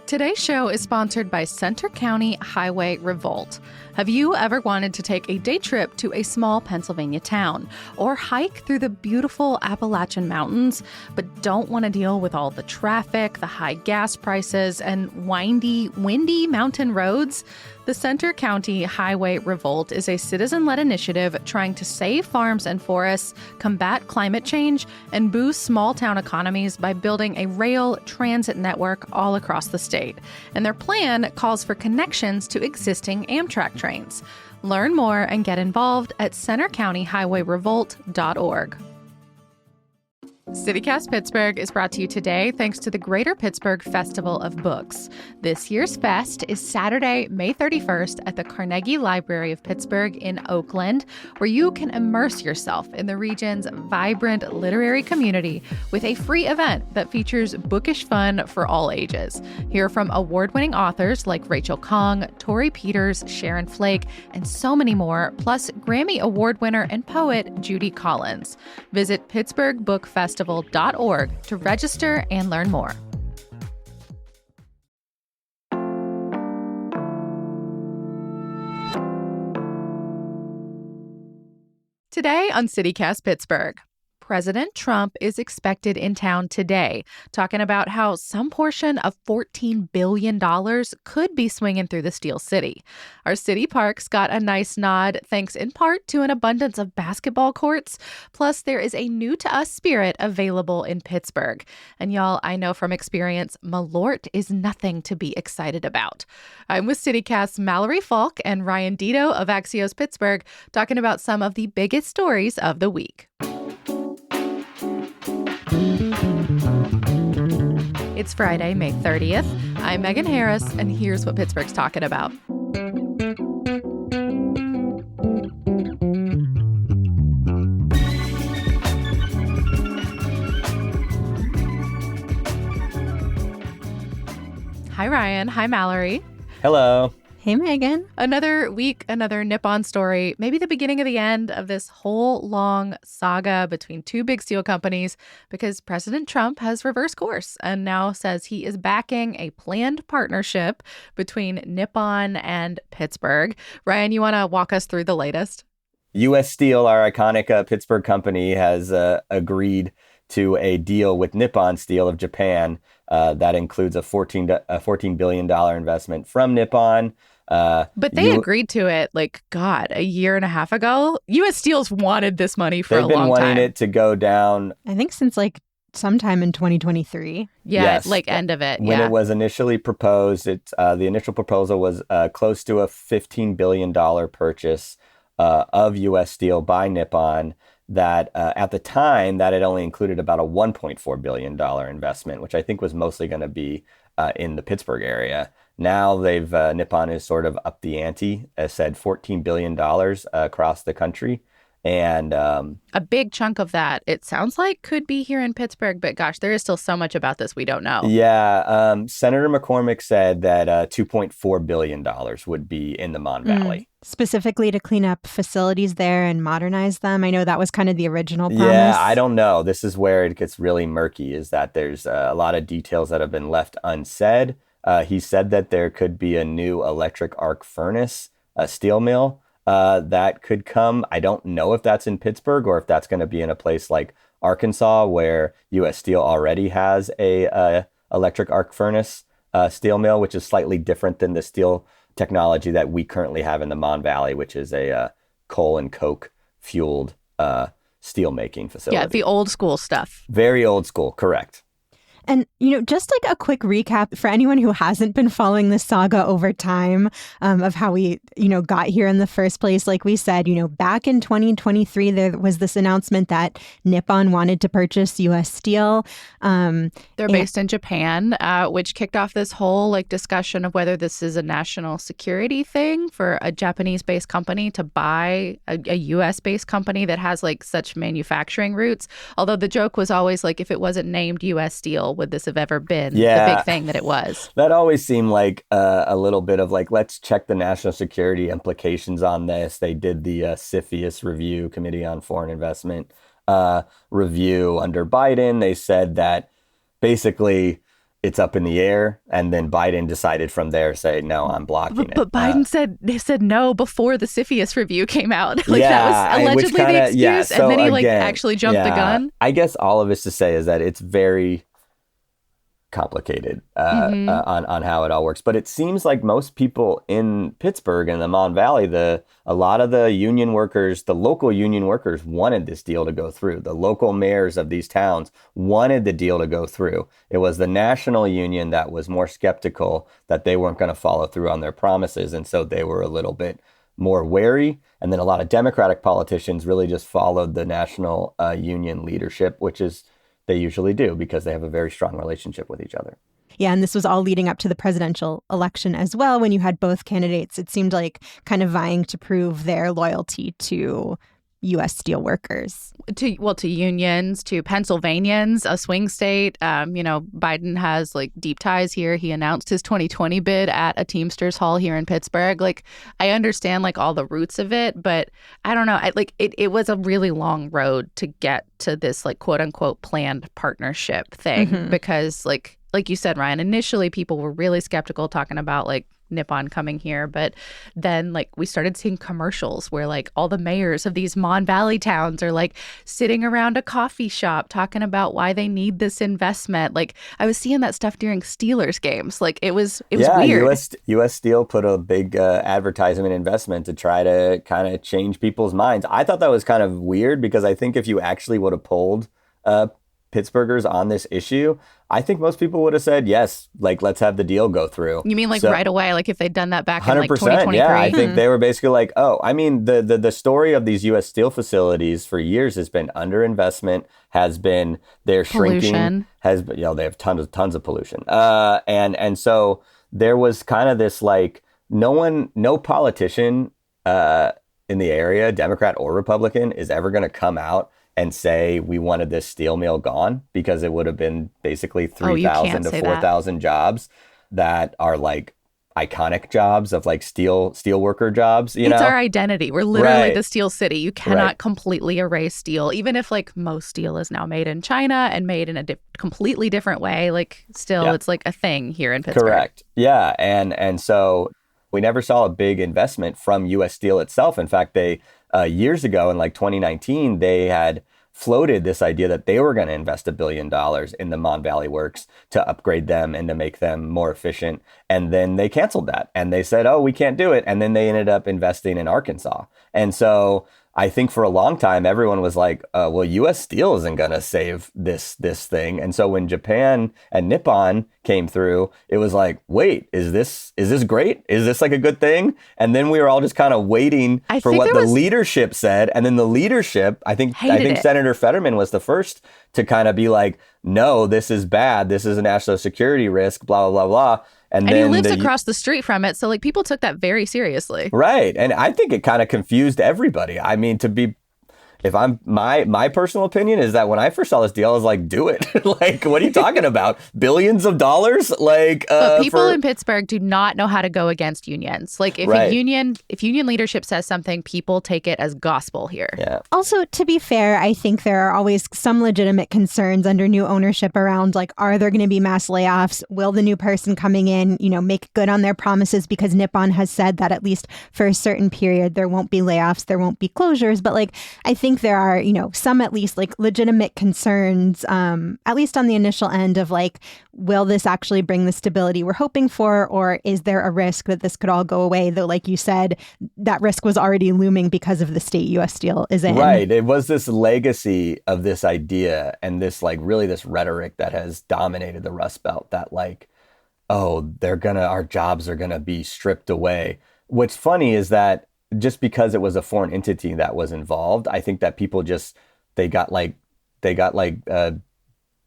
Today's show is sponsored by Center County Highway Revolt. Have you ever wanted to take a day trip to a small Pennsylvania town or hike through the beautiful Appalachian Mountains, but don't want to deal with all the traffic, the high gas prices, and windy mountain roads? The Center County Highway Revolt is a citizen-led initiative trying to save farms and forests, combat climate change, and boost small-town economies by building a rail transit network all across the state. And their plan calls for connections to existing Amtrak trains. Learn more and get involved at centercountyhighwayrevolt.org. CityCast Pittsburgh is brought to you today thanks to the Greater Pittsburgh Festival of Books. This year's fest is Saturday, May 31st at the Carnegie Library of Pittsburgh in Oakland, where you can immerse yourself in the region's vibrant literary community with a free event that features bookish fun for all ages. Hear from award-winning authors like Rachel Khong, Tori Peters, Sharon Flake, and so many more, plus Grammy Award winner and poet Judy Collins. Visit pittsburghbookfestival.org to register and learn more. Today on CityCast Pittsburgh, President Trump is expected in town today, talking about how some portion of $14 billion could be swinging through the Steel City. Our city parks got a nice nod, thanks in part to an abundance of basketball courts. Plus, there is a new-to-us spirit available in Pittsburgh. And y'all, I know from experience, Malort is nothing to be excited about. I'm with CityCast's Mallory Falk and Ryan Dito of Axios Pittsburgh, talking about some of the biggest stories of the week. It's Friday, May 30th. I'm Megan Harris, and here's what Pittsburgh's talking about. Hi, Ryan. Hi, Mallory. Hello. Hey, Megan. Another week, another Nippon story, maybe the beginning of the end of this whole long saga between two big steel companies, because President Trump has reversed course and now says he is backing a planned partnership between Nippon and Pittsburgh. Ryan, you want to walk us through the latest? U.S. Steel, our iconic Pittsburgh company, has agreed to a deal with Nippon Steel of Japan that includes a $14 billion investment from Nippon. But they agreed to it, a year and a half ago. U.S. Steel's wanted this money for a long time. They've been wanting it to go down. I think since sometime in 2023. Yeah, yes. End of it. When it was initially proposed, the initial proposal was close to a $15 billion purchase of U.S. Steel by Nippon. That at the time, that had only included about a $1.4 billion investment, which I think was mostly going to be in the Pittsburgh area. Now Nippon has sort of upped the ante, as said $14 billion across the country. And a big chunk of that, it sounds like, could be here in Pittsburgh. But gosh, there is still so much about this we don't know. Yeah. Senator McCormick said that $2.4 billion would be in the Mon Valley. Specifically to clean up facilities there and modernize them. I know that was kind of the original promise. Yeah, I don't know. This is where it gets really murky, is that there's a lot of details that have been left unsaid. He said that there could be a new electric arc furnace, a steel mill that could come. I don't know if that's in Pittsburgh or if that's going to be in a place like Arkansas, where U.S. Steel already has a electric arc furnace steel mill, which is slightly different than the steel technology that we currently have in the Mon Valley, which is a coal and coke fueled steel making facility. Yeah, the old school stuff. Very old school, correct. And, just a quick recap for anyone who hasn't been following this saga over time of how we, got here in the first place. Like we said, back in 2023, there was this announcement that Nippon wanted to purchase U.S. Steel. They're based in Japan, which kicked off this whole discussion of whether this is a national security thing for a Japanese-based company to buy a U.S.-based company that has such manufacturing roots. Although the joke was always if it wasn't named U.S. Steel, would this have ever been the big thing that it was? That always seemed like a little bit of let's check the national security implications on this. They did the CFIUS review, Committee on Foreign Investment review under Biden. They said that basically it's up in the air. And then Biden decided from there, say, no, I'm blocking it. But Biden said no before the CFIUS review came out. That was allegedly kinda, the excuse. so and then he again, actually jumped the gun. I guess all of this to say is that it's very complicated on how it all works. But it seems like most people in Pittsburgh and the Mon Valley, a lot of the union workers, the local union workers wanted this deal to go through. The local mayors of these towns wanted the deal to go through. It was the national union that was more skeptical that they weren't going to follow through on their promises. And so they were a little bit more wary. And then a lot of Democratic politicians really just followed the national union leadership, which is they usually do because they have a very strong relationship with each other. Yeah, and this was all leading up to the presidential election as well. When you had both candidates, it seemed like kind of vying to prove their loyalty to U.S. steel workers. To unions, to Pennsylvanians, a swing state. Biden has like deep ties here. He announced his 2020 bid at a Teamsters Hall here in Pittsburgh. Like, I understand like all the roots of it, but I don't know. It was a really long road to get to this like quote unquote planned partnership thing because like you said, Ryan, initially people were really skeptical talking about like Nippon coming here, but then like we started seeing commercials where like all the mayors of these Mon Valley towns are like sitting around a coffee shop talking about why they need this investment. Like I was seeing that stuff during Steelers games. Like it was weird. US Steel put a big advertisement investment to try to kind of change people's minds. I thought that was kind of weird because I think if you actually would have polled Pittsburghers on this issue, I think most people would have said, yes, like, let's have the deal go through. You mean like right away, like if they'd done that back in like 100%, 2023? yeah, I think they were basically like, oh, I mean, the story of these U.S. steel facilities for years has been underinvestment, has been their shrinking, pollution. Has been, they have tons of pollution. And so there was kind of this like, no politician in the area, Democrat or Republican, is ever going to come out and say we wanted this steel mill gone, because it would have been basically 3,000 to 4,000 jobs that are like iconic jobs of like steel worker jobs. It's our identity. We're literally the steel city. You cannot completely erase steel, even if like most steel is now made in China and made in a completely different way. Like still, it's like a thing here in Pittsburgh. Correct. Yeah, and so we never saw a big investment from U.S. Steel itself. In fact, they years ago in like 2019, they had floated this idea that they were going to invest $1 billion in the Mon Valley Works to upgrade them and to make them more efficient. And then they canceled that and they said, oh, we can't do it. And then they ended up investing in Arkansas. And so I think for a long time, everyone was like, well, U.S. Steel isn't going to save this thing. And so when Japan and Nippon came through, it was like, wait, is this great? Is this like a good thing? And then we were all just kind of waiting for what the leadership said. And then the leadership, I think Senator Fetterman was the first to kind of be like, no, this is bad. This is a national security risk, blah, blah, blah, blah. And he lives across the street from it. So like people took that very seriously. Right. And I think it kind of confused everybody. I mean, if I'm my personal opinion is that when I first saw this deal, I was like, do it. Like, what are you talking about? Billions of dollars? Like, but people in Pittsburgh do not know how to go against unions. Like if union leadership says something, people take it as gospel here. Yeah. Also, to be fair, I think there are always some legitimate concerns under new ownership around like, are there going to be mass layoffs? Will the new person coming in, make good on their promises? Because Nippon has said that at least for a certain period, there won't be layoffs, there won't be closures. But like, I think there are, some at least like legitimate concerns, at least on the initial end of like, will this actually bring the stability we're hoping for? Or is there a risk that this could all go away? Though, like you said, that risk was already looming because of the state U.S. Steel is in. Right. It was this legacy of this idea and this like really this rhetoric that has dominated the Rust Belt that like, oh, our jobs are going to be stripped away. What's funny is that just because it was a foreign entity that was involved, I think that people they got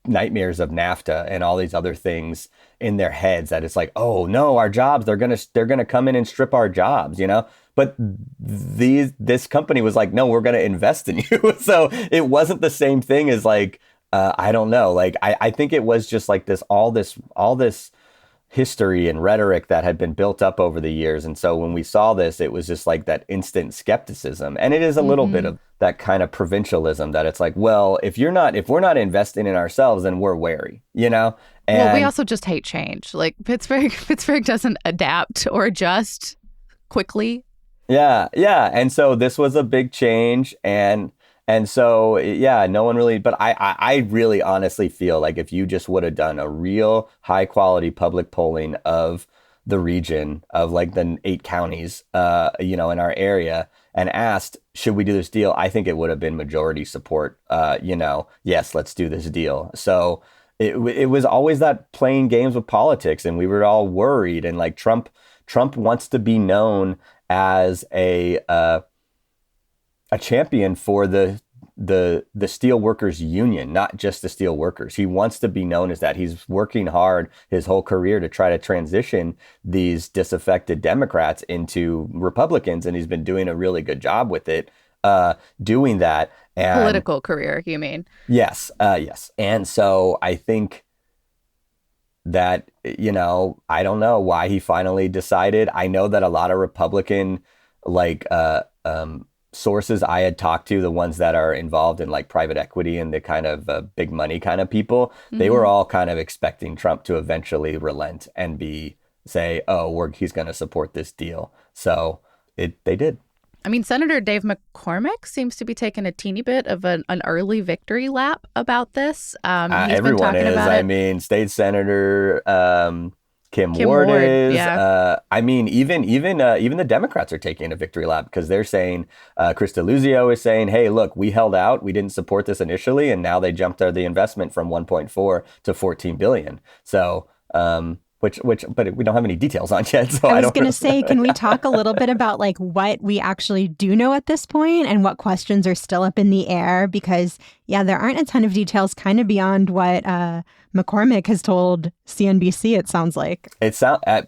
nightmares of NAFTA and all these other things in their heads that it's like, oh no, our jobs, they're gonna come in and strip our jobs, But this company was like, no, we're gonna invest in you. So it wasn't the same thing as like, I don't know, like I think it was just like all this history and rhetoric that had been built up over the years. And so when we saw this, it was just like that instant skepticism. And it is a little bit of that kind of provincialism that it's like, well, if we're not investing in ourselves, then we're wary, Well, we also just hate change. Like Pittsburgh doesn't adapt or adjust quickly. Yeah. And so this was a big change. And so, yeah, no one really, but I really honestly feel like if you just would have done a real high quality public polling of the region of like the 8 counties, in our area and asked, should we do this deal? I think it would have been majority support, yes, let's do this deal. So it was always that playing games with politics, and we were all worried. And like Trump wants to be known as a champion for the steel workers union, not just the steel workers. He wants to be known as that. He's working hard his whole career to try to transition these disaffected Democrats into Republicans, and he's been doing a really good job with it, doing that. And political career, you mean? Yes. And so I think that, I don't know why he finally decided. I know that a lot of Republican sources I had talked to, the ones that are involved in like private equity and the kind of big money kind of people, they were all kind of expecting Trump to eventually relent and say, oh, he's going to support this deal. So they did. I mean, Senator Dave McCormick seems to be taking a teeny bit of an early victory lap about this. Everyone is. I mean, State Senator Kim Ward is. Yeah. Even the Democrats are taking a victory lap because they're saying, Chris Deluzio is saying, hey, look, we held out. We didn't support this initially. And now they jumped the investment from 1.4 to 14 billion. So but we don't have any details on yet. So I was going to say, can we talk a little bit about like what we actually do know at this point and what questions are still up in the air? Because there aren't a ton of details kind of beyond what McCormick has told CNBC, it sounds like.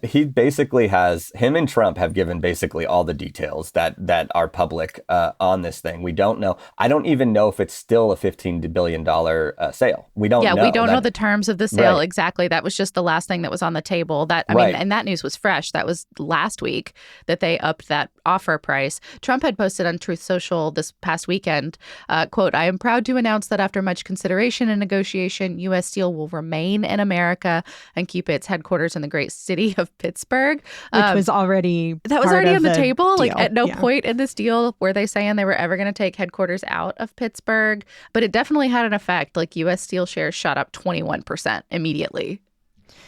He basically him and Trump have given basically all the details that are public on this thing. We don't know. I don't even know if it's still a $15 billion sale. We don't know. Yeah, we don't know the terms of the sale exactly. That was just the last thing that was on the table. And that news was fresh. That was last week that they upped that offer price. Trump had posted on Truth Social this past weekend, quote, "I am proud to announce that after much consideration and negotiation, U.S. Steel will remain in America and keep its headquarters in the great city of Pittsburgh." Which was already on the table. Deal. Like at no point in this deal were they saying they were ever going to take headquarters out of Pittsburgh. But it definitely had an effect. Like U.S. Steel shares shot up 21% immediately.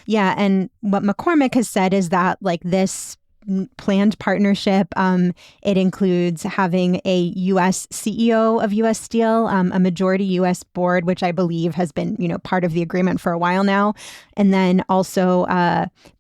Yeah. And what McCormick has said is that like this planned partnership, it includes having a U.S. CEO of U.S. Steel, a majority U.S. board, which I believe has been, part of the agreement for a while now. And then also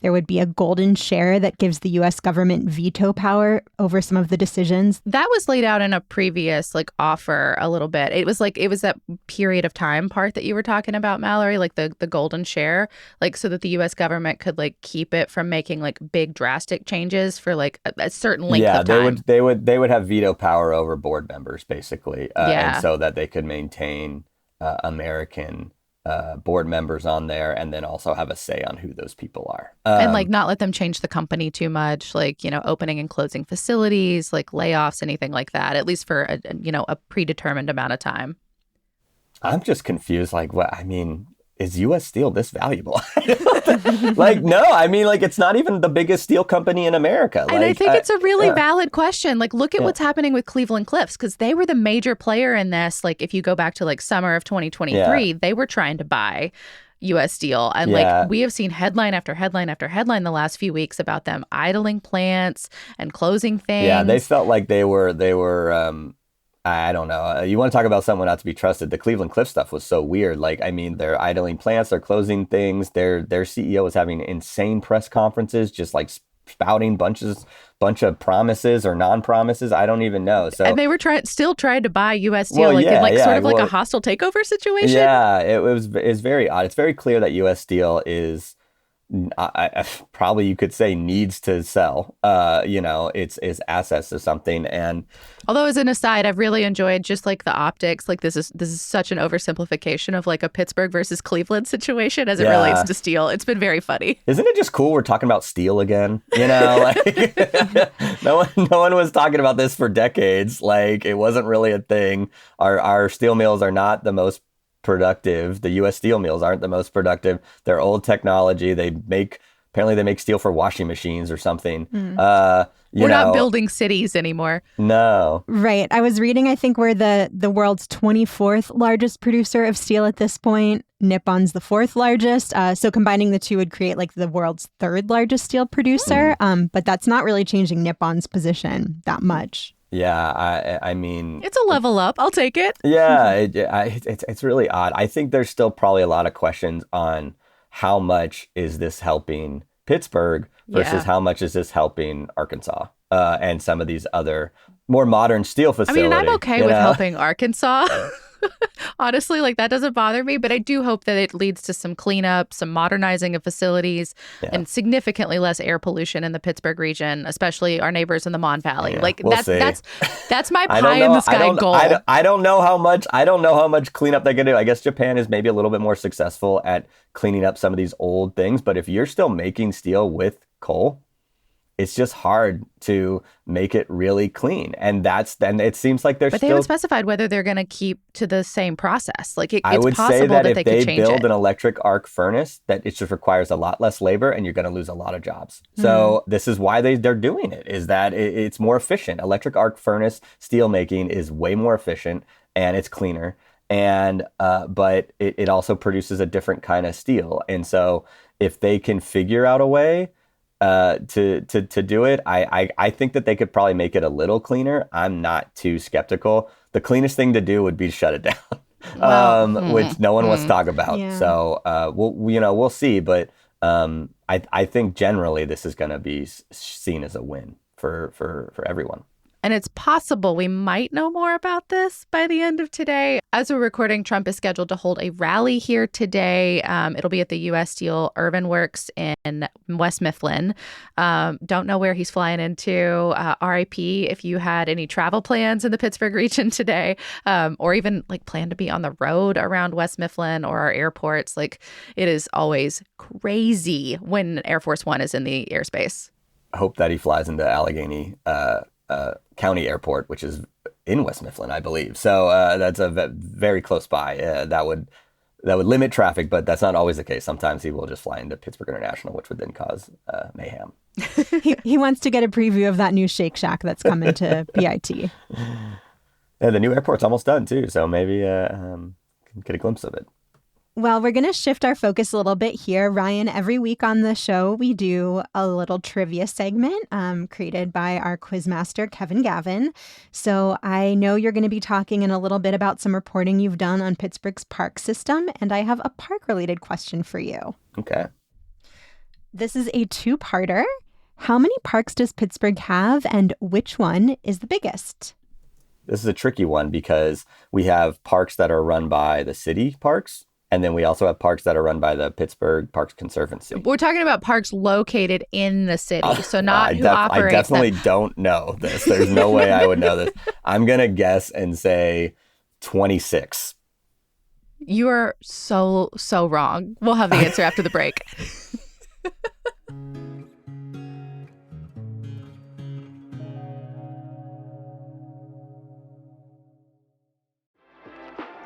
there would be a golden share that gives the U.S. government veto power over some of the decisions. That was laid out in a previous offer a little bit. It was that period of time part that you were talking about, Mallory, like the golden share, so that the U.S. government could keep it from making big drastic changes for a certain length of time. they would have veto power over board members basically, and so that they could maintain American board members on there, and then also have a say on who those people are, and not let them change the company too much, opening and closing facilities, layoffs, anything like that, at least for a predetermined amount of time. I'm just confused. Is U.S. Steel this valuable? No, it's not even the biggest steel company in America. And I think it's a really valid question. Look at what's happening with Cleveland Cliffs, because they were the major player in this. If you go back to summer of 2023, they were trying to buy U.S. Steel. And we have seen headline after headline after headline the last few weeks about them idling plants and closing things. Yeah, they felt like they were I don't know. You want to talk about someone not to be trusted. The Cleveland Cliff stuff was so weird. They're idling plants, they're closing things. Their CEO was having insane press conferences, just spouting bunch of promises or non-promises. I don't even know. So, and they were still trying to buy U.S. Steel, a hostile takeover situation. Yeah, it's very odd. It's very clear that U.S. Steel is. Probably you could say needs to sell its assets to something. And although as an aside, I've really enjoyed just the optics. This is such an oversimplification of a Pittsburgh versus Cleveland situation as it relates to steel. It's been very funny. Isn't it just cool we're talking about steel again? No one was talking about this for decades. It wasn't really a thing. Our steel mills are not the most productive. The U.S. steel mills aren't the most productive. They're old technology. Apparently they make steel for washing machines or something. We're not building cities anymore. No. Right. I was reading, I think we're the world's 24th largest producer of steel at this point. Nippon's the 4th largest. So combining the two would create like the world's 3rd largest steel producer. But that's not really changing Nippon's position that much. Yeah, I mean... It's a level up. I'll take it. Yeah, it's really odd. I think there's still probably a lot of questions on how much is this helping Pittsburgh versus how much is this helping Arkansas and some of these other more modern steel facilities. I mean, I'm okay with helping Arkansas. Honestly, like that doesn't bother me, but I do hope that it leads to some cleanup, some modernizing of facilities, and significantly less air pollution in the Pittsburgh region, especially our neighbors in the Mon Valley. Yeah, like we'll that's my pie in the sky goal. I don't know how much cleanup they can do. I guess Japan is maybe a little bit more successful at cleaning up some of these old things, but if you're still making steel with coal, it's just hard to make it really clean. And then it seems like But they haven't specified whether they're going to keep to the same process. Like it's I would possible say that they could change it. if they build an electric arc furnace, that it just requires a lot less labor and you're going to lose a lot of jobs. So this is why they're doing it, is that it's more efficient. Electric arc furnace steel making is way more efficient and it's cleaner. And but it also produces a different kind of steel. And so if they can figure out a way to do it, I think that they could probably make it a little cleaner. I'm not too skeptical. The cleanest thing to do would be to shut it down, which no one wants to talk about. Yeah. So we'll see. But I think generally this is going to be seen as a win for everyone. And it's possible we might know more about this by the end of today. As we're recording, Trump is scheduled to hold a rally here today. It'll be at the U.S. Steel Irvin Works in West Mifflin. Don't know where he's flying into. RIP if you had any travel plans in the Pittsburgh region today, or even like plan to be on the road around West Mifflin or our airports. Like it is always crazy when Air Force One is in the airspace. I hope that he flies into Allegheny County Airport, which is in West Mifflin, I believe. So that's very close by. That would limit traffic, but that's not always the case. Sometimes he will just fly into Pittsburgh International, which would then cause mayhem. He wants to get a preview of that new Shake Shack that's coming to PIT. Yeah, the new airport's almost done too, so maybe get a glimpse of it. Well, we're going to shift our focus a little bit here. Ryan, every week on the show, we do a little trivia segment created by our quizmaster, Kevin Gavin. So I know you're going to be talking in a little bit about some reporting you've done on Pittsburgh's park system, and I have a park-related question for you. Okay. This is a two-parter. How many parks does Pittsburgh have, and which one is the biggest? This is a tricky one because we have parks that are run by the city parks. And then we also have parks that are run by the Pittsburgh Parks Conservancy. We're talking about parks located in the city, so not who operates I definitely don't know this. There's no way I would know this. I'm going to guess and say 26. You are so wrong. We'll have the answer after the break.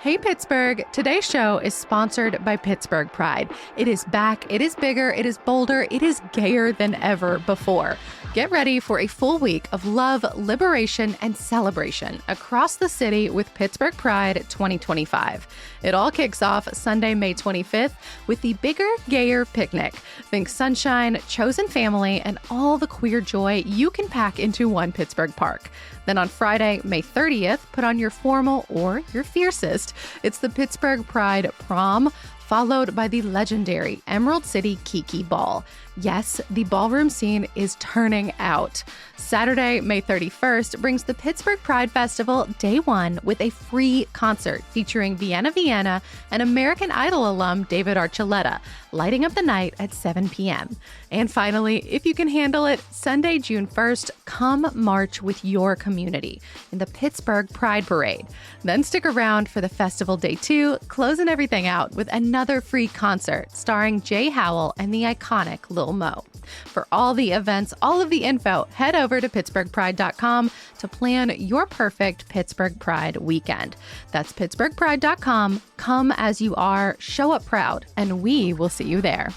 Hey Pittsburgh! Today's show is sponsored by Pittsburgh Pride. It is back, it is bigger, it is bolder, it is gayer than ever before. Get ready for a full week of love, liberation, and celebration across the city with Pittsburgh Pride 2025. It all kicks off Sunday, May 25th with the Bigger, Gayer Picnic. Think sunshine, chosen family, and all the queer joy you can pack into one Pittsburgh park. Then on Friday, May 30th, put on your formal or your fiercest. It's the Pittsburgh Pride Prom, followed by the legendary Emerald City Kiki Ball. Yes, the ballroom scene is turning out. Saturday, May 31st, brings the Pittsburgh Pride Festival Day 1 with a free concert featuring Vienna Vienna and American Idol alum David Archuleta, lighting up the night at 7 p.m. And finally, if you can handle it, Sunday, June 1st, come march with your community in the Pittsburgh Pride Parade. Then stick around for the festival Day 2, closing everything out with another free concert starring Jay Howell and the iconic Lil Mo. For all the events, all of the info, head over to PittsburghPride.com to plan your perfect Pittsburgh Pride weekend. That's PittsburghPride.com. Come as you are, show up proud, and we will see you there.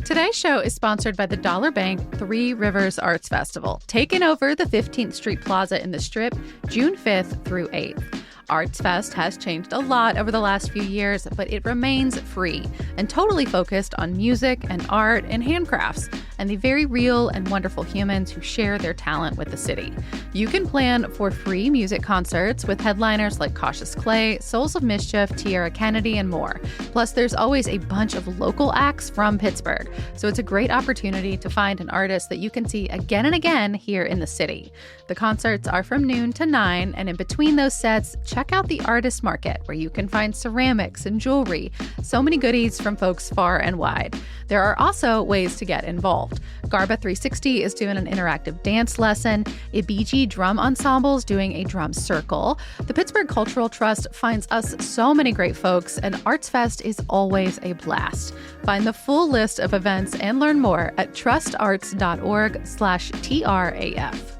Today's show is sponsored by the Dollar Bank Three Rivers Arts Festival, taking over the 15th Street Plaza in the Strip, June 5th through 8th. Arts Fest has changed a lot over the last few years, but it remains free and totally focused on music and art and handcrafts and the very real and wonderful humans who share their talent with the city. You can plan for free music concerts with headliners like Cautious Clay, Souls of Mischief, Tierra Kennedy, and more. Plus, there's always a bunch of local acts from Pittsburgh, so it's a great opportunity to find an artist that you can see again and again here in the city. The concerts are from noon to 9, and in between those sets, check out the Artist Market, where you can find ceramics and jewelry. So many goodies from folks far and wide. There are also ways to get involved. Garba 360 is doing an interactive dance lesson. Ibiji Drum Ensemble's doing a drum circle. The Pittsburgh Cultural Trust finds us so many great folks, and Arts Fest is always a blast. Find the full list of events and learn more at trustarts.org/TRAF.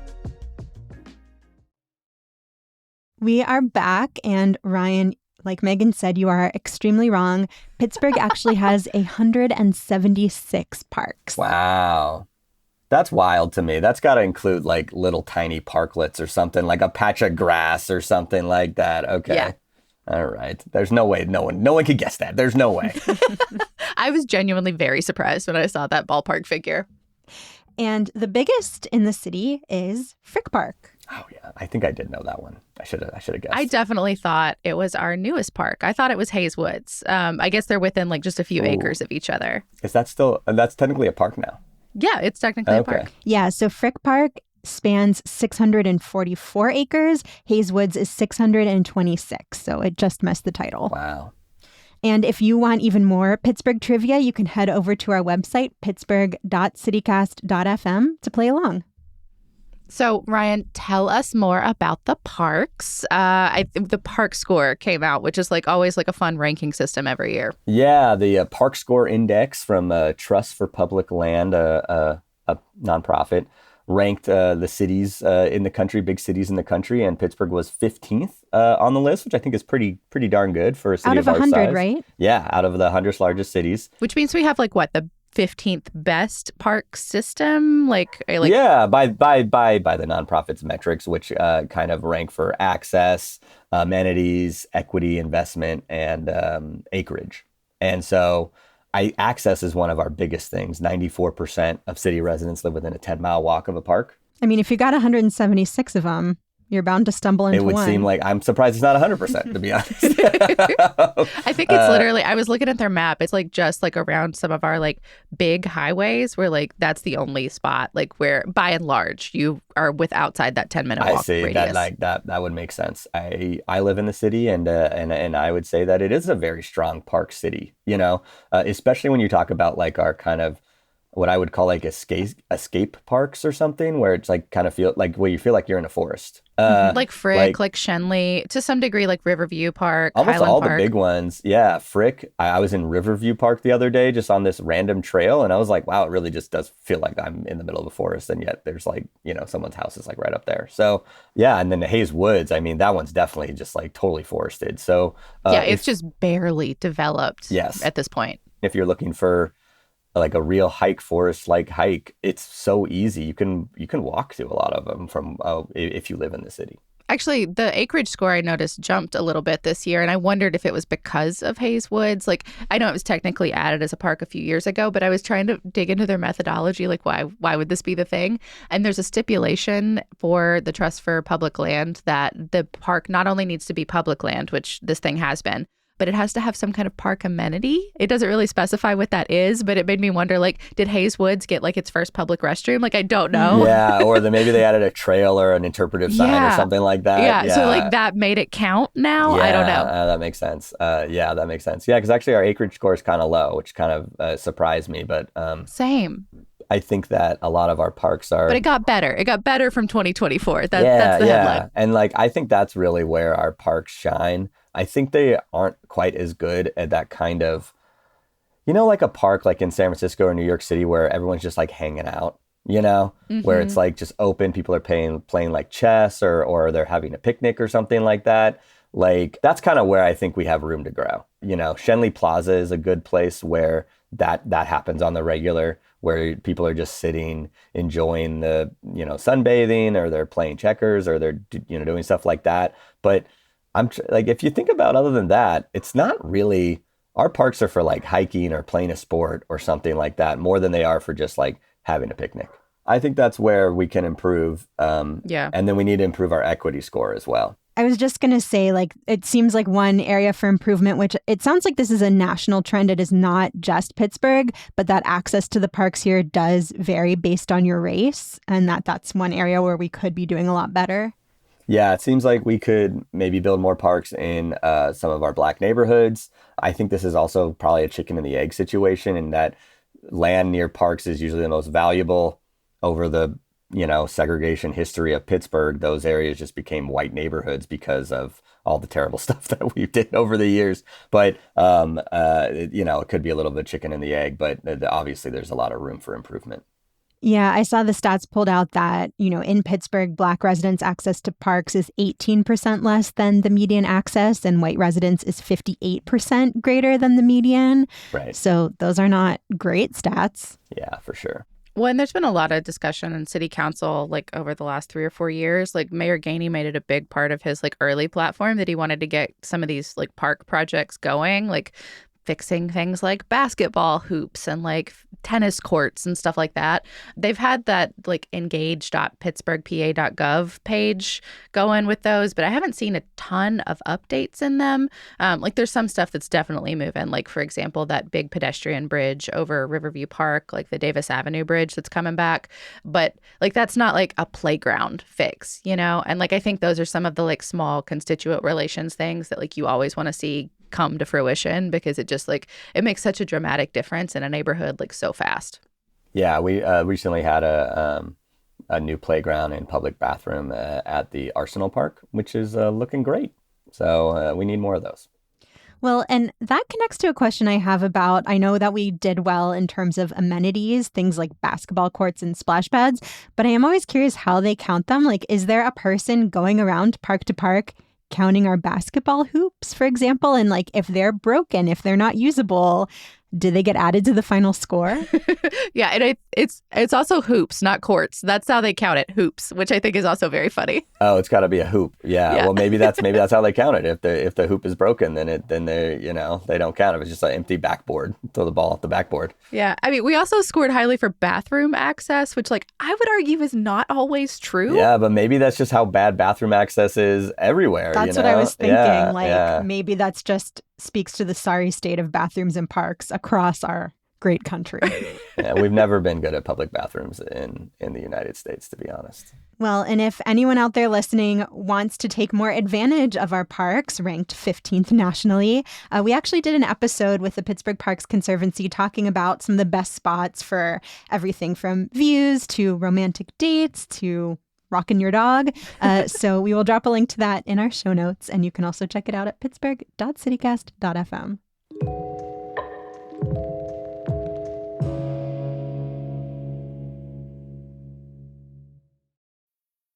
We are back, and Ryan, like Megan said, you are extremely wrong. Pittsburgh actually has 176 parks. Wow. That's wild to me. That's got to include like little tiny parklets or something, like a patch of grass or something like that. Okay. Yeah. All right. There's no way no one could guess that. There's no way. I was genuinely very surprised when I saw that ballpark figure. And the biggest in the city is Frick Park. Oh yeah, I think I did know that one. I should have guessed. I definitely thought it was our newest park. I thought it was Hayes Woods. I guess they're within like just a few acres of each other. Is that still? That's technically a park now. Yeah, it's technically a park. Yeah, so Frick Park spans 644 acres. Hayes Woods is 626, so it just missed the title. Wow. And if you want even more Pittsburgh trivia, you can head over to our website, pittsburgh.citycast.fm, to play along. So, Ryan, tell us more about the parks. The park score came out, which is like always like a fun ranking system every year. Yeah, the Park Score Index from Trust for Public Land, a nonprofit, ranked the cities in the country, big cities in the country, and Pittsburgh was 15th on the list, which I think is pretty darn good for a city of our size. Out of 100, right? Yeah, out of the 100 largest cities. Which means we have like what, the 15th best park system? Yeah, by the nonprofit's metrics, which kind of rank for access, amenities, equity, investment, and acreage. And so access is one of our biggest things. 94% of city residents live within a 10-mile walk of a park. I mean, if you got 176 of them, you're bound to stumble into one. It would seem like, I'm surprised it's not 100%, to be honest. I think it's literally, I was looking at their map. It's like just like around some of our like big highways where like that's the only spot like where by and large you are outside that 10-minute walk radius. That would make sense. I live in the city and I would say that it is a very strong park city, especially when you talk about like our kind of what I would call like escape parks or something, where it's like kind of feel like where you feel like you're in a forest. Like Frick, like Shenley, to some degree, like Riverview Park, almost Highland all Park. The big ones. Yeah, Frick. I was in Riverview Park the other day, just on this random trail, and I was like, wow, it really just does feel like I'm in the middle of a forest, and yet there's like, someone's house is like right up there. So yeah, and then the Hayes Woods. I mean, that one's definitely just like totally forested. So yeah, it's just barely developed. Yes. At this point. If you're looking for like a real forest-like hike, it's so easy. You can walk to a lot of them from if you live in the city. Actually, the acreage score I noticed jumped a little bit this year, and I wondered if it was because of Hayes Woods. Like, I know it was technically added as a park a few years ago, but I was trying to dig into their methodology, like why would this be the thing? And there's a stipulation for the Trust for Public Land that the park not only needs to be public land, which this thing has been, but it has to have some kind of park amenity. It doesn't really specify what that is, but it made me wonder, like, did Hayes Woods get like its first public restroom? Like, I don't know. Yeah, or maybe they added a trail or an interpretive sign or something like that. Yeah, so like that made it count now? Yeah, I don't know. That makes sense. Yeah, that makes sense. Yeah, because actually our acreage score is kind of low, which kind of surprised me. But same. I think that a lot of our parks are... But it got better. It got better from 2024. That's the headline. And like, I think that's really where our parks shine. I think they aren't quite as good at that kind of, like a park like in San Francisco or New York City where everyone's just like hanging out, where it's like just open, people are playing like chess or they're having a picnic or something like that. Like that's kind of where I think we have room to grow. Schenley Plaza is a good place where that happens on the regular, where people are just sitting, enjoying the, sunbathing, or they're playing checkers, or they're, doing stuff like that. But like, if you think about other than that, it's not really, our parks are for like hiking or playing a sport or something like that, more than they are for just like having a picnic. I think that's where we can improve. And then we need to improve our equity score as well. I was just going to say, like, it seems like one area for improvement, which it sounds like this is a national trend. It is not just Pittsburgh, but that access to the parks here does vary based on your race. And that's one area where we could be doing a lot better. Yeah, it seems like we could maybe build more parks in some of our Black neighborhoods. I think this is also probably a chicken and the egg situation, in that land near parks is usually the most valuable. Over the segregation history of Pittsburgh, those areas just became white neighborhoods because of all the terrible stuff that we did over the years. But, it could be a little bit chicken and the egg, but obviously there's a lot of room for improvement. Yeah, I saw the stats pulled out that, in Pittsburgh, Black residents' access to parks is 18% less than the median access, and white residents is 58% greater than the median. Right. So those are not great stats. Yeah, for sure. Well, and there's been a lot of discussion in city council, like over the last 3 or 4 years. Like Mayor Gainey made it a big part of his like early platform that he wanted to get some of these like park projects going, like fixing things like basketball hoops and like tennis courts and stuff like that. They've had that like engage.pittsburghpa.gov page going with those, but I haven't seen a ton of updates in them. Like there's some stuff that's definitely moving. Like, for example, that big pedestrian bridge over Riverview Park, like the Davis Avenue Bridge that's coming back. But like that's not like a playground fix, And like I think those are some of the like small constituent relations things that like you always want to see come to fruition, because it just like it makes such a dramatic difference in a neighborhood like so fast. Yeah, we recently had a new playground and public bathroom at the Arsenal Park, which is looking great. So we need more of those. Well, and that connects to a question I have about, I know that we did well in terms of amenities, things like basketball courts and splash pads, but I am always curious how they count them. Like, is there a person going around park to park counting our basketball hoops, for example? And like, if they're broken, if they're not usable, do they get added to the final score? Yeah, and it's also hoops, not courts. That's how they count it, hoops, which I think is also very funny. Oh, it's got to be a hoop. Yeah. Well, maybe that's how they count it. If the hoop is broken, then they they don't count it. It's just an empty backboard. Throw the ball off the backboard. Yeah, I mean, we also scored highly for bathroom access, which like I would argue is not always true. Yeah, but maybe that's just how bad bathroom access is everywhere. That's what I was thinking. Maybe that's just speaks to the sorry state of bathrooms and parks across our great country. Yeah, we've never been good at public bathrooms in the United States, to be honest. Well, and if anyone out there listening wants to take more advantage of our parks, ranked 15th nationally, we actually did an episode with the Pittsburgh Parks Conservancy talking about some of the best spots for everything from views to romantic dates to rocking your dog. So we will drop a link to that in our show notes, and you can also check it out at pittsburgh.citycast.fm.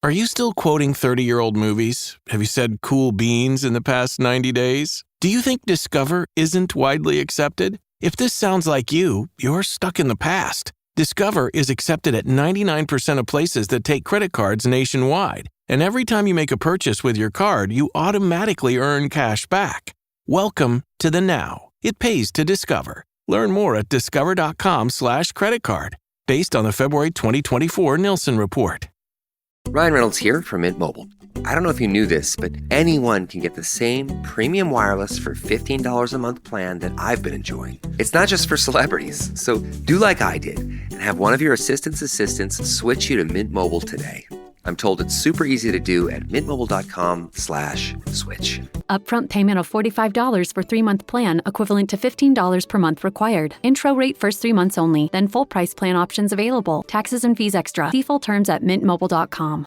Are you still quoting 30-year-old movies? Have you said cool beans in the past 90 days? Do you think Discover isn't widely accepted? If this sounds like you, you're stuck in the past. Discover is accepted at 99% of places that take credit cards nationwide. And every time you make a purchase with your card, you automatically earn cash back. Welcome to the now. It pays to Discover. Learn more at discover.com/credit card. Based on the February 2024 Nielsen Report. Ryan Reynolds here from Mint Mobile. I don't know if you knew this, but anyone can get the same premium wireless for $15 a month plan that I've been enjoying. It's not just for celebrities. So do like I did and have one of your assistants switch you to Mint Mobile today. I'm told it's super easy to do at mintmobile.com/switch. Upfront payment of $45 for 3-month plan, equivalent to $15 per month required. Intro rate first 3 months only, then full price plan options available. Taxes and fees extra. See full terms at mintmobile.com.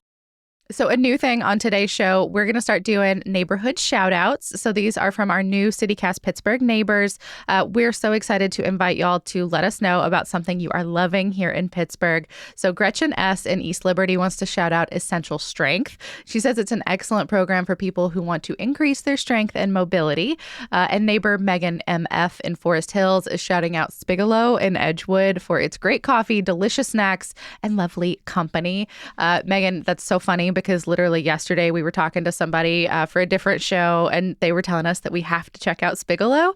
So a new thing on today's show, we're going to start doing neighborhood shout outs. So these are from our new CityCast Pittsburgh neighbors. We're so excited to invite y'all to let us know about something you are loving here in Pittsburgh. So Gretchen S. in East Liberty wants to shout out Essential Strength. She says it's an excellent program for people who want to increase their strength and mobility. And neighbor Megan M.F. in Forest Hills is shouting out Spigolo in Edgewood for its great coffee, delicious snacks, and lovely company. Megan, that's so funny because literally yesterday we were talking to somebody for a different show and they were telling us that we have to check out Spigolo.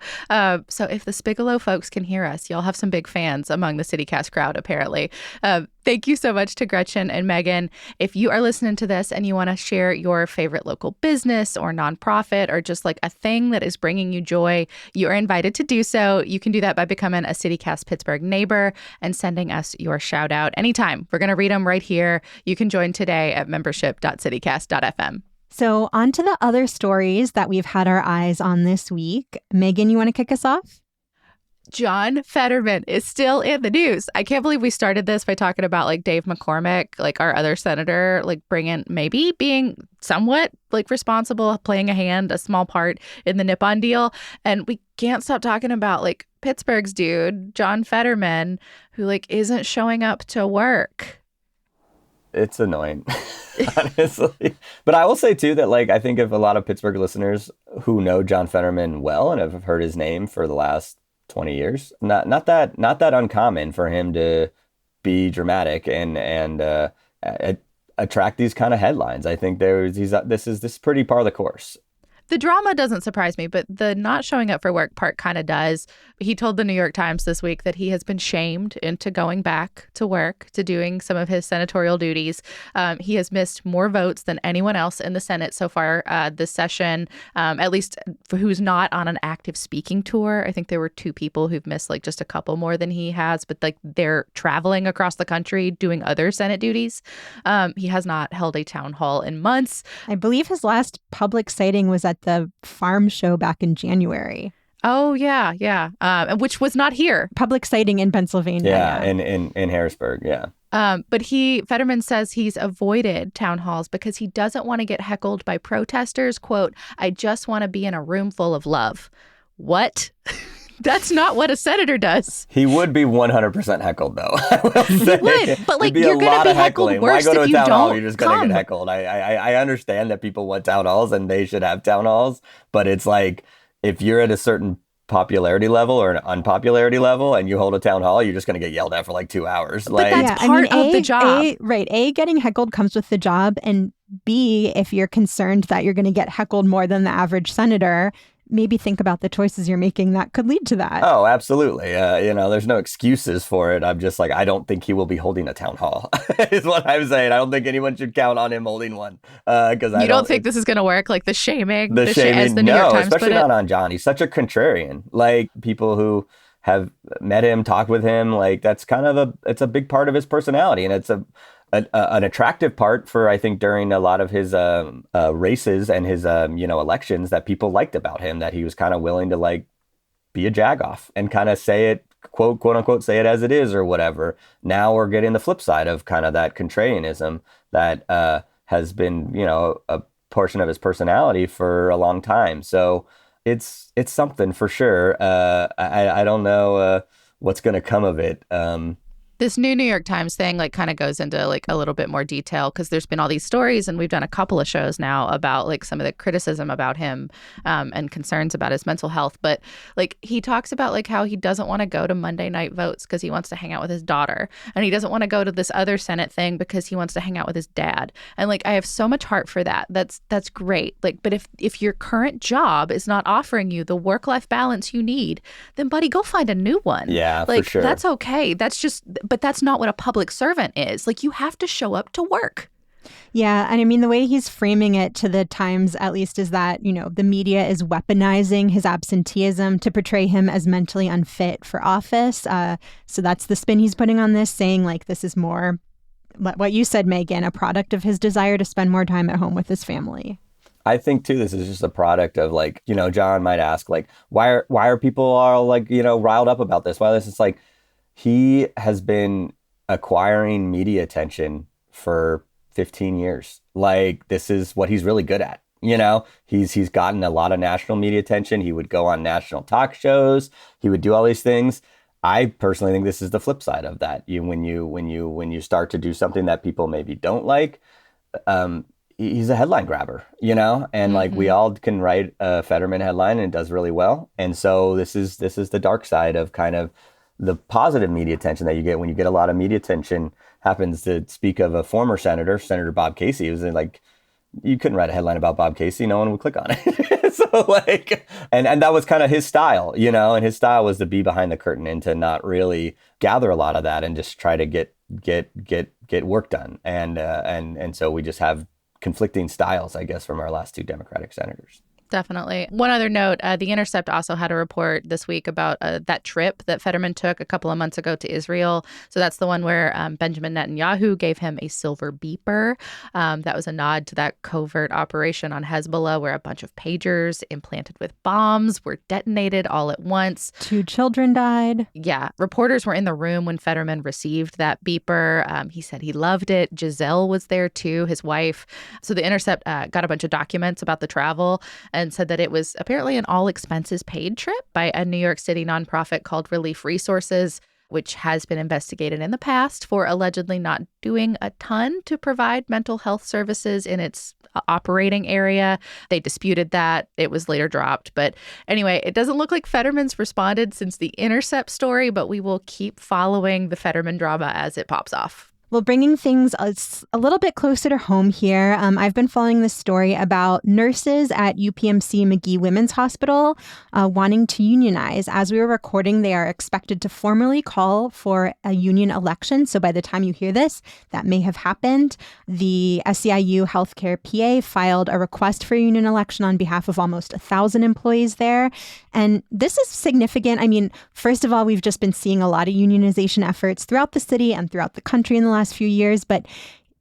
So if the Spigolo folks can hear us, y'all have some big fans among the CityCast crowd, apparently. Thank you so much to Gretchen and Megan. If you are listening to this and you want to share your favorite local business or nonprofit or just like a thing that is bringing you joy, you are invited to do so. You can do that by becoming a CityCast Pittsburgh neighbor and sending us your shout out anytime. We're going to read them right here. You can join today at membership.citycast.fm. So on to the other stories that we've had our eyes on this week. Megan, you want to kick us off? John Fetterman is still in the news. I can't believe we started this by talking about like Dave McCormick, like our other senator, like maybe being somewhat like responsible, playing a small part in the Nippon deal. And we can't stop talking about like Pittsburgh's dude, John Fetterman, who like isn't showing up to work. It's annoying, honestly. But I will say, too, that like I think if a lot of Pittsburgh listeners who know John Fetterman well and have heard his name for the last 20 years, not that uncommon for him to be dramatic and attract these kind of headlines. I think this is pretty par of the course. The drama doesn't surprise me, but the not showing up for work part kind of does. He told the New York Times this week that he has been shamed into going back to work, to doing some of his senatorial duties. He has missed more votes than anyone else in the Senate so far this session, at least for who's not on an active speaking tour. I think there were 2 people who've missed like just a couple more than he has, but like they're traveling across the country doing other Senate duties. He has not held a town hall in months. I believe his last public sighting was at the farm show back in January. Oh, yeah. Which was not here. Public sighting in Pennsylvania. Yeah. In Harrisburg. Yeah. But Fetterman says he's avoided town halls because he doesn't want to get heckled by protesters. Quote, "I just want to be in a room full of love." What? That's not what a senator does. He would be 100% heckled, though. I will say. He would, but like you're going to be heckled worse if you don't hall, you're just going to get heckled. I understand that people want town halls and they should have town halls, but it's like if you're at a certain popularity level or an unpopularity level and you hold a town hall, you're just going to get yelled at for like 2 hours. But that's part of the job. A, getting heckled comes with the job, and B, if you're concerned that you're going to get heckled more than the average senator, maybe think about the choices you're making that could lead to that. Oh, absolutely. There's no excuses for it. I'm just like, I don't think he will be holding a town hall is what I'm saying. I don't think anyone should count on him holding one. Because you don't think this is going to work? Like the shaming? As the New York Times especially not on John. He's such a contrarian. Like people who have met him, talked with him, like that's kind of it's a big part of his personality. And it's an attractive part for, I think, during a lot of his races and his, elections that people liked about him, that he was kind of willing to like be a jagoff and kind of say it, quote unquote, say it as it is or whatever. Now we're getting the flip side of kind of that contrarianism that has been, a portion of his personality for a long time. So it's something for sure. I don't know what's going to come of it. This new New York Times thing like kind of goes into like a little bit more detail because there's been all these stories and we've done a couple of shows now about like some of the criticism about him and concerns about his mental health. But like he talks about like how he doesn't want to go to Monday night votes because he wants to hang out with his daughter, and he doesn't want to go to this other Senate thing because he wants to hang out with his dad. And like I have so much heart for that. That's great. Like, but if your current job is not offering you the work-life balance you need, then buddy, go find a new one. Yeah, like, for sure. That's okay. But that's not what a public servant is. Like, you have to show up to work. Yeah. And I mean, the way he's framing it to the Times, at least, is that, the media is weaponizing his absenteeism to portray him as mentally unfit for office. So that's the spin he's putting on this, saying like this is more what you said, Megan, a product of his desire to spend more time at home with his family. I think, too, this is just a product of like, John might ask, like, why are people all like, riled up about this? Why this is like, he has been acquiring media attention for 15 years. Like, this is what he's really good at. You know, he's gotten a lot of national media attention. He would go on national talk shows. He would do all these things. I personally think this is the flip side of that. When you start to do something that people maybe don't like, he's a headline grabber, you know, and like we all can write a Fetterman headline and it does really well. And so this is the dark side of kind of the positive media attention that you get when you get a lot of media attention. Happens to speak of a former Senator Bob Casey. It was like, you couldn't write a headline about Bob Casey. No one would click on it. So like, and that was kind of his style, you know, and his style was to be behind the curtain and to not really gather a lot of that and just try to get work done. And so we just have conflicting styles, I guess, from our last two Democratic senators. Definitely. One other note, The Intercept also had a report this week about that trip that Fetterman took a couple of months ago to Israel. So that's the one where Benjamin Netanyahu gave him a silver beeper. That was a nod to that covert operation on Hezbollah where a bunch of pagers implanted with bombs were detonated all at once. 2 children died. Yeah. Reporters were in the room when Fetterman received that beeper. He said he loved it. Giselle was there too, his wife. So The Intercept got a bunch of documents about the travel and said that it was apparently an all expenses paid trip by a New York City nonprofit called Relief Resources, which has been investigated in the past for allegedly not doing a ton to provide mental health services in its operating area. They disputed that. It was later dropped. But anyway, it doesn't look like Fetterman's responded since the Intercept story, but we will keep following the Fetterman drama as it pops off. Well, bringing things a little bit closer to home here, I've been following this story about nurses at UPMC Magee Women's Hospital wanting to unionize. As we were recording, they are expected to formally call for a union election. So by the time you hear this, that may have happened. The SEIU Healthcare PA filed a request for a union election on behalf of almost 1,000 employees there. And this is significant. I mean, first of all, we've just been seeing a lot of unionization efforts throughout the city and throughout the country in the last few years, but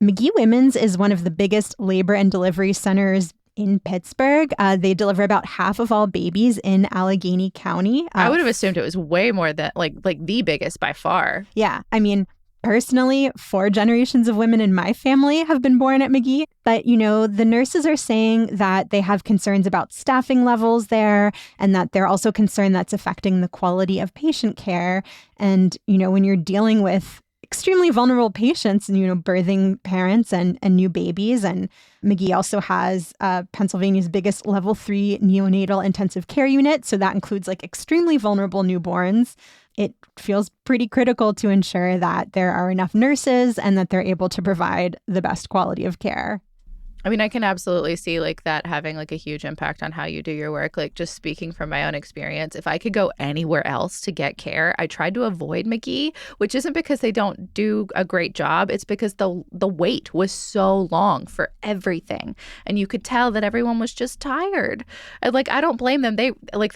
Magee Women's is one of the biggest labor and delivery centers in Pittsburgh. They deliver about half of all babies in Allegheny County. I would have assumed it was way more than like the biggest by far. Yeah. I mean, personally, 4 generations of women in my family have been born at Magee. But, you know, the nurses are saying that they have concerns about staffing levels there and that they're also concerned that's affecting the quality of patient care. And, you know, when you're dealing with extremely vulnerable patients and, you know, birthing parents and new babies. And Magee also has Pennsylvania's biggest level 3 neonatal intensive care unit. So that includes like extremely vulnerable newborns. It feels pretty critical to ensure that there are enough nurses and that they're able to provide the best quality of care. I mean, I can absolutely see like that having like a huge impact on how you do your work. Like just speaking from my own experience, if I could go anywhere else to get care, I tried to avoid Magee, which isn't because they don't do a great job. It's because the wait was so long for everything. And you could tell that everyone was just tired. And like, I don't blame them. They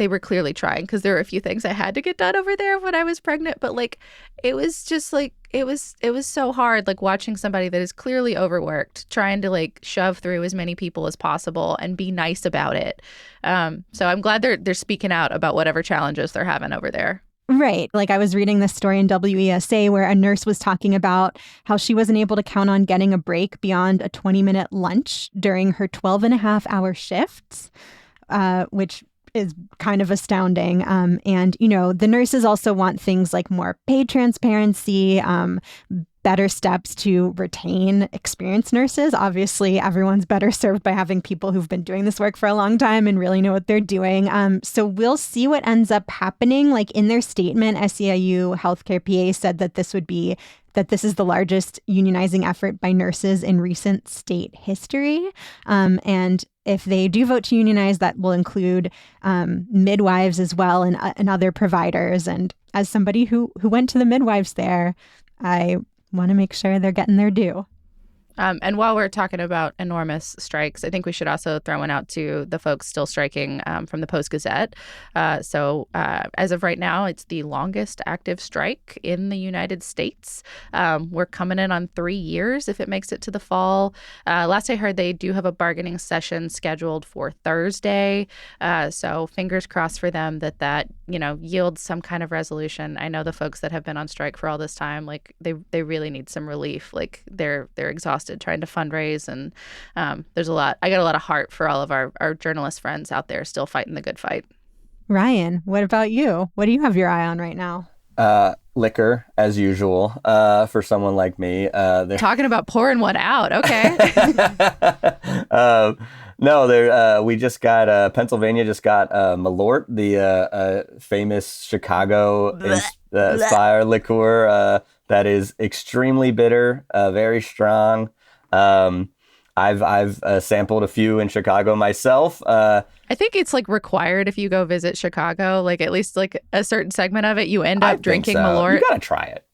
were clearly trying because there were a few things I had to get done over there when I was pregnant. But like, it was just like, it was so hard, like watching somebody that is clearly overworked, trying to like shove through as many people as possible and be nice about it. So I'm glad they're speaking out about whatever challenges they're having over there. Right. Like I was reading this story in WESA where a nurse was talking about how she wasn't able to count on getting a break beyond a 20-minute lunch during her 12-and-a-half-hour shifts, which is kind of astounding. And, you know, the nurses also want things like more pay transparency, better steps to retain experienced nurses. Obviously, everyone's better served by having people who've been doing this work for a long time and really know what they're doing. So we'll see what ends up happening. Like in their statement, SEIU Healthcare PA said that this is the largest unionizing effort by nurses in recent state history. And if they do vote to unionize, that will include midwives as well and other providers. And as somebody who went to the midwives there, I want to make sure they're getting their due. And while we're talking about enormous strikes, I think we should also throw one out to the folks still striking from the Post-Gazette. So as of right now, it's the longest active strike in the United States. We're coming in on 3 years if it makes it to the fall. Last I heard, they do have a bargaining session scheduled for Thursday. So fingers crossed for them that yield some kind of resolution. I know the folks that have been on strike for all this time, like they really need some relief. Like they're exhausted trying to fundraise, and there's a lot. I got a lot of heart for all of our journalist friends out there still fighting the good fight. Ryan, what about you? What do you have your eye on right now? Liquor, as usual, for someone like me. Talking about pouring one out. Okay. No, we just got, Pennsylvania just got Malort, the famous Chicago inspired liqueur that is extremely bitter, very strong. I've sampled a few in Chicago myself. I think it's like required if you go visit Chicago, like at least like a certain segment of it, you end up drinking Malort. You gotta try it,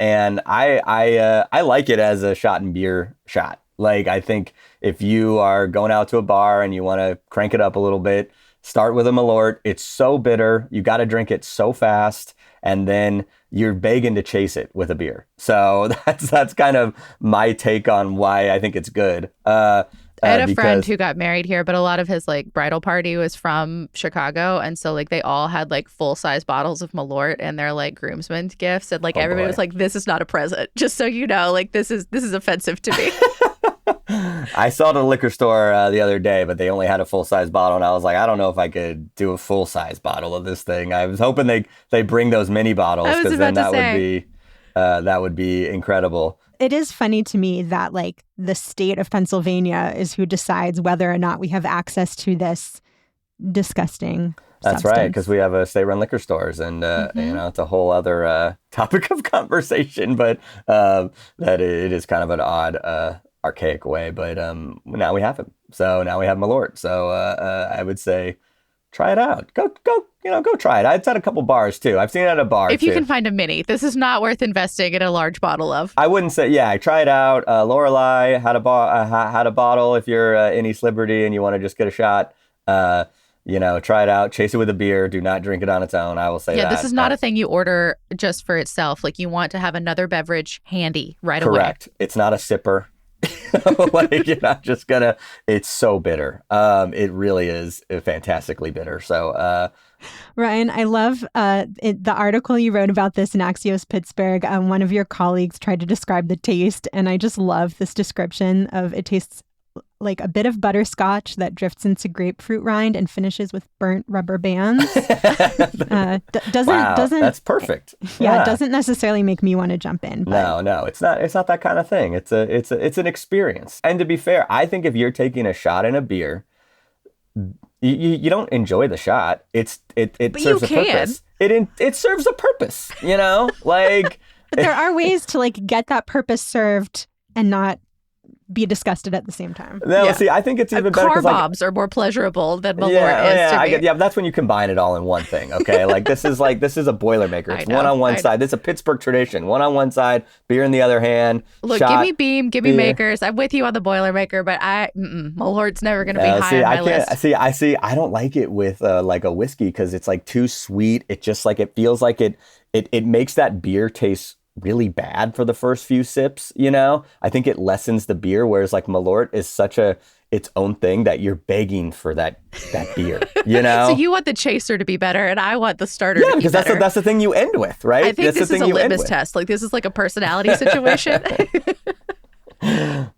and I like it as a shot and beer shot. Like, I think if you are going out to a bar and you want to crank it up a little bit, start with a Malort. It's so bitter. You got to drink it so fast. And then you're begging to chase it with a beer. So that's kind of my take on why I think it's good. I had a friend who got married here, but a lot of his like bridal party was from Chicago. And so like they all had like full size bottles of Malort and their like groomsmen gifts. And like everybody was like, this is not a present. Just so you know, like this is offensive to me. I saw it at a liquor store the other day, but they only had a full-size bottle, and I was like, I don't know if I could do a full-size bottle of this thing. I was hoping they bring those mini bottles, because then that would be incredible. It is funny to me that like the state of Pennsylvania is who decides whether or not we have access to this disgusting That's substance. right, because we have state-run liquor stores, and it's a whole other topic of conversation, but that it is kind of an odd, archaic way. But now we have it. So now we have Malort. So I would say, try it out. Go try it. It's at a couple bars too. I've seen it at a bar. If you can find a mini, this is not worth investing in a large bottle of. I wouldn't say. Yeah, try it out. Lorelei had a bottle. If you're in East Liberty and you want to just get a shot. Try it out. Chase it with a beer. Do not drink it on its own. I will say that. Yeah, this is not a thing you order just for itself. Like, you want to have another beverage handy right away. Correct. It's not a sipper. Like, you're not just gonna. It's so bitter. It really is fantastically bitter. So, Ryan, I love the article you wrote about this in Axios Pittsburgh. One of your colleagues tried to describe the taste, and I just love this description of it tastes like a bit of butterscotch that drifts into grapefruit rind and finishes with burnt rubber bands. That's perfect. Yeah, it doesn't necessarily make me want to jump in. But. No, it's not. It's not that kind of thing. It's an experience. And to be fair, I think if you're taking a shot in a beer, you don't enjoy the shot. It serves a purpose. It serves a purpose. Like. But there are ways to like get that purpose served and not be disgusted at the same time. No, see, I think it's even better. Car bobs are more pleasurable than Malort is to me. That's when you combine it all in one thing. Okay, this is a Boilermaker. It's one on one side. This is a Pittsburgh tradition. One on one side, beer in the other hand. Look, give me Beam, give me Makers. I'm with you on the Boilermaker, but Malort's never going to be high on my list. I don't like it with like a whiskey because it's like too sweet. It just like it feels like it makes that beer taste really bad for the first few sips, I think it lessens the beer, whereas like Malort is such its own thing that you're begging for that beer, So you want the chaser to be better and I want the starter to be because better. that's the thing you end with, right? I think this is a litmus test. Like, this is like a personality situation.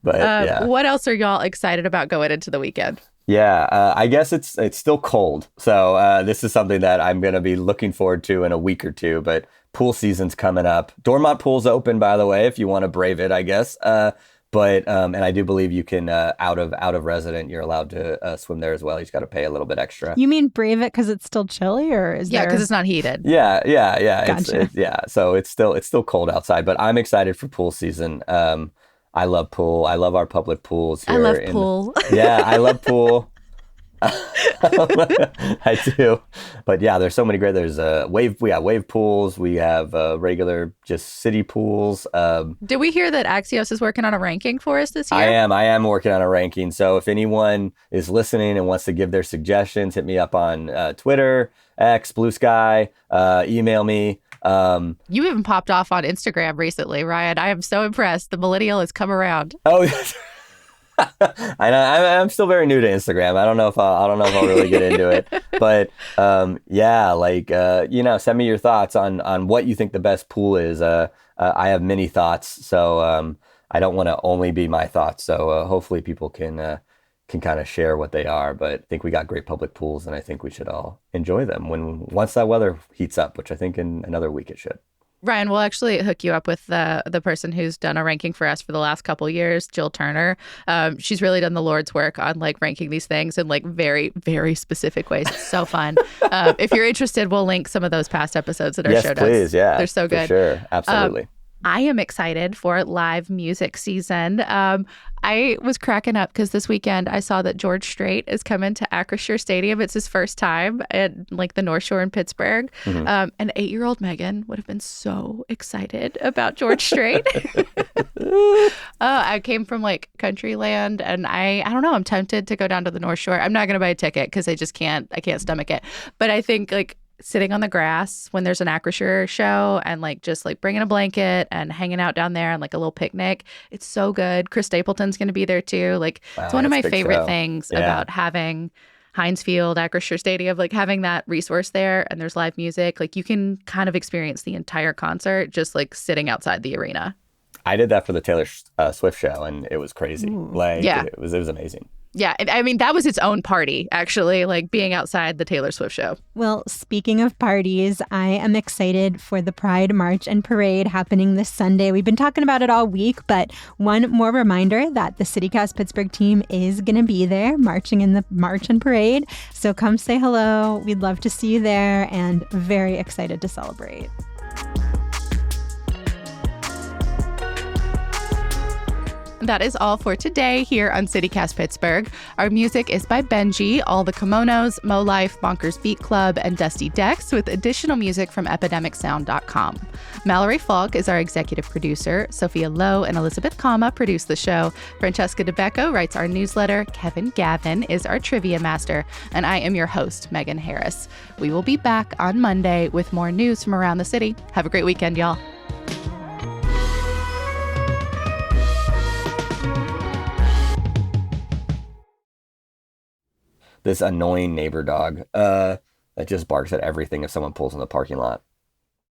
But what else are y'all excited about going into the weekend? Yeah, I guess it's still cold. So this is something that I'm going to be looking forward to in a week or two, but pool season's coming up. Dormont Pool's open, by the way, if you want to brave it, I guess. But and I do believe you can out of resident, you're allowed to swim there as well. You just got to pay a little bit extra. You mean brave it because it's still chilly, or is because it's not heated. Yeah. Gotcha. So it's still cold outside, but I'm excited for pool season. I love pool. I love our public pools here. I love pool. I love pool. I do. But yeah, there's so many great. There's we have wave pools. We have regular just city pools. Did we hear that Axios is working on a ranking for us this year? I am working on a ranking. So if anyone is listening and wants to give their suggestions, hit me up on Twitter, X, Blue Sky, email me. You even popped off on Instagram recently, Ryan. I am so impressed. The millennial has come around. Oh, yes. I'm still very new to Instagram. I don't know if I'll really get into it, but yeah, like send me your thoughts on what you think the best pool is. I have many thoughts, so I don't want to only be my thoughts. So hopefully people can kind of share what they are. But I think we got great public pools, and I think we should all enjoy them once that weather heats up, which I think in another week it should. Ryan, we'll actually hook you up with the person who's done a ranking for us for the last couple years, Jill Turner. She's really done the Lord's work on like ranking these things in like very, very specific ways. It's so fun. If you're interested, we'll link some of those past episodes that our show does. Yes, please. Yeah, they're so good. For sure, absolutely. I am excited for live music season. I was cracking up because this weekend I saw that George Strait is coming to Acrisure Stadium. It's his first time at like the North Shore in Pittsburgh. And 8-year-old Megan would have been so excited about George Strait. I came from like country land, and I don't know, I'm tempted to go down to the North Shore. I'm not going to buy a ticket because I can't stomach it. But I think like sitting on the grass when there's an Acrisure show and like just like bringing a blanket and hanging out down there and like a little picnic. It's so good. Chris Stapleton's going to be there too. Like it's one of my favorite things about having Heinz Field, Acrisure Stadium, like having that resource there, and there's live music. Like you can kind of experience the entire concert just like sitting outside the arena. I did that for the Taylor Swift show, and it was crazy. It was amazing. Yeah, I mean, that was its own party, actually, like being outside the Taylor Swift show. Well, speaking of parties, I am excited for the Pride March and Parade happening this Sunday. We've been talking about it all week, but one more reminder that the CityCast Pittsburgh team is going to be there marching in the March and Parade. So come say hello. We'd love to see you there, and very excited to celebrate. That is all for today here on CityCast Pittsburgh. Our music is by Benji, All the Kimonos, Mo Life, Bonkers Beat Club, and Dusty Decks, with additional music from epidemicsound.com. Mallory Falk is our executive producer. Sophia Lowe and Elizabeth Kama produce the show. Francesca DeBecco writes our newsletter. Kevin Gavin is our trivia master. And I am your host, Megan Harris. We will be back on Monday with more news from around the city. Have a great weekend, y'all. This annoying neighbor dog that just barks at everything if someone pulls in the parking lot.